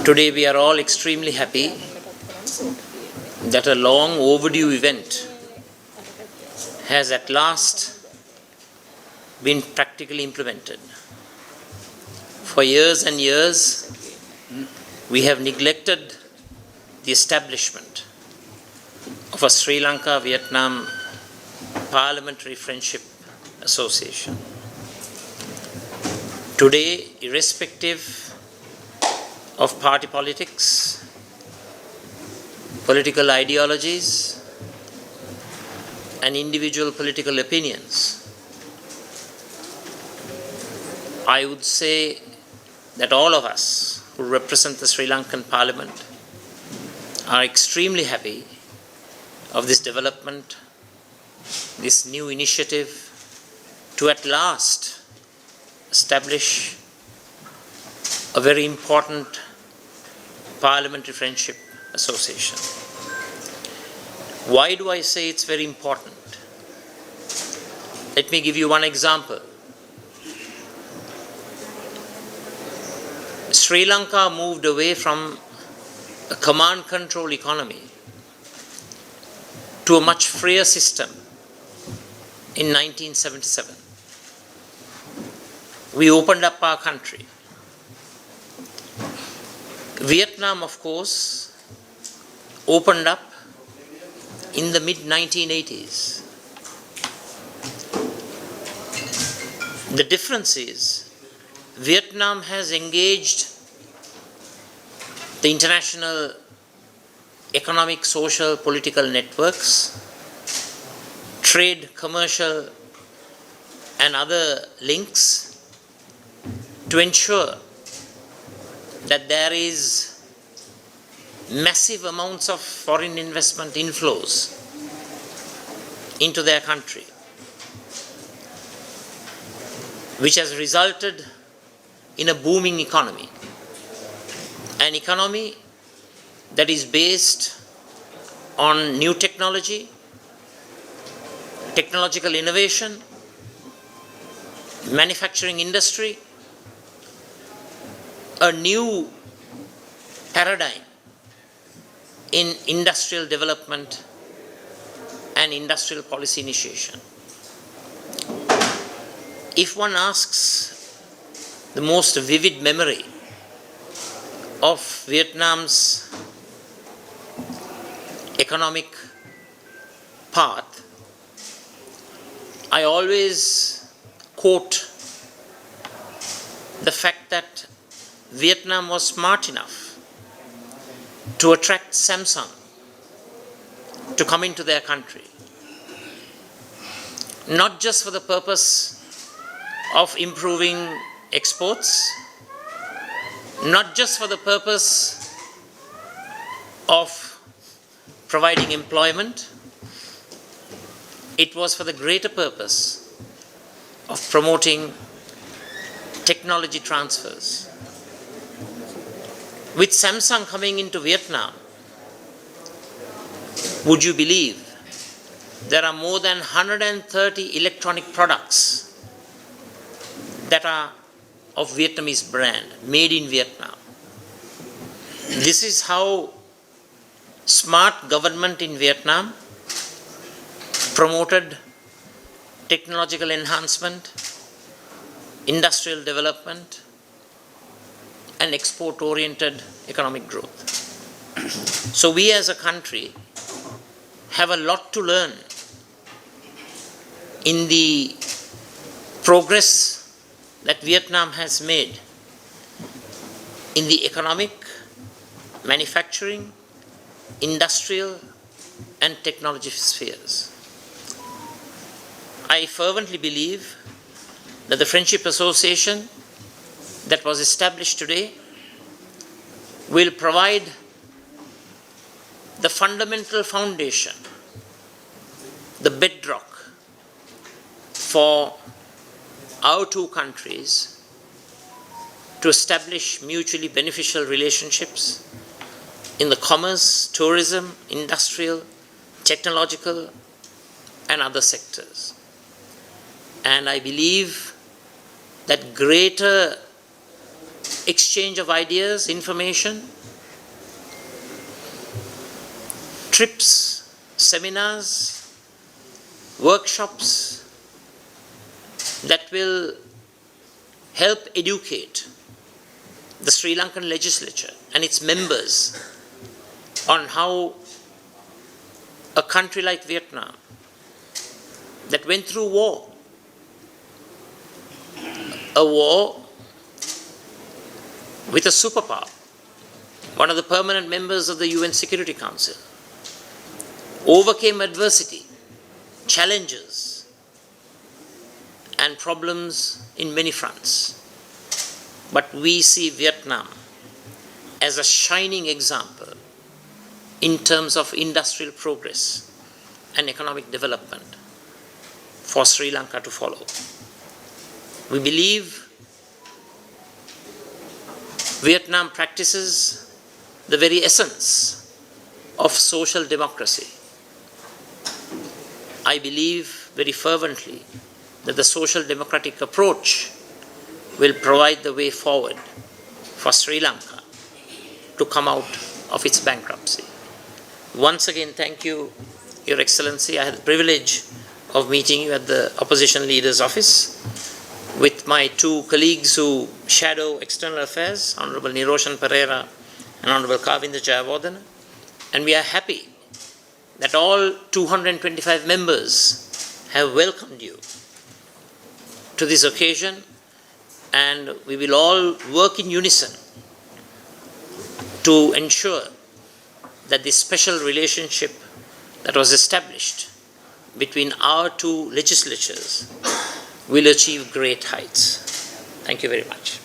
Today we are all extremely happy that a long overdue event has at last been practically implemented. For years and years, we have neglected the establishment of a Sri Lanka Vietnam Parliamentary Friendship Association. Today, irrespective of party politics, political ideologies, and individual political opinions, I would say that all of us who represent the Sri Lankan Parliament are extremely happy of this development, this new initiative to at last establish a very important Parliamentary Friendship Association. Why do I say it's very important? Let me give you one example. Sri Lanka moved away from a command control economy to a much freer system in 1977. We opened up our country. Vietnam, of course, opened up in the mid-1980s. The difference is Vietnam has engaged the international economic, social, political networks, trade, commercial, and other links to ensure that there is massive amounts of foreign investment inflows into their country, which has resulted in a booming economy, an economy that is based on new technology, technological innovation, manufacturing industry, a new paradigm in industrial development and industrial policy initiation. If one asks the most vivid memory of Vietnam's economic path, I always quote the fact that Vietnam was smart enough to attract Samsung to come into their country, not just for the purpose of improving exports, not just for the purpose of providing employment, it was for the greater purpose of promoting technology transfers. With Samsung coming into Vietnam, would you believe there are more than 130 electronic products that are of Vietnamese brand, made in Vietnam. This is how smart government in Vietnam promoted technological enhancement, industrial development, and export-oriented economic growth. So we as a country have a lot to learn in the progress that Vietnam has made in the economic, manufacturing, industrial, and technology spheres. I fervently believe that the Friendship Association that was established today will provide the fundamental foundation, the bedrock for our two countries to establish mutually beneficial relationships in the commerce, tourism, industrial, technological, and other sectors. And I believe that greater exchange of ideas, information, trips, seminars, workshops that will help educate the Sri Lankan legislature and its members on how a country like Vietnam that went through war, a war with a superpower, one of the permanent members of the UN Security Council, overcame adversity, challenges, and problems in many fronts. But we see Vietnam as a shining example in terms of industrial progress and economic development for Sri Lanka to follow. We believe Vietnam practices the very essence of social democracy. I believe very fervently that the social democratic approach will provide the way forward for Sri Lanka to come out of its bankruptcy. Once again, thank you, Your Excellency. I had the privilege of meeting you at the Opposition Leader's office with my two colleagues who shadow external affairs, Honorable Niroshan Pereira and Honorable Kavinda Jayawardena. And we are happy that all 225 members have welcomed you to this occasion, and we will all work in unison to ensure that this special relationship that was established between our two legislatures will achieve great heights. Thank you very much.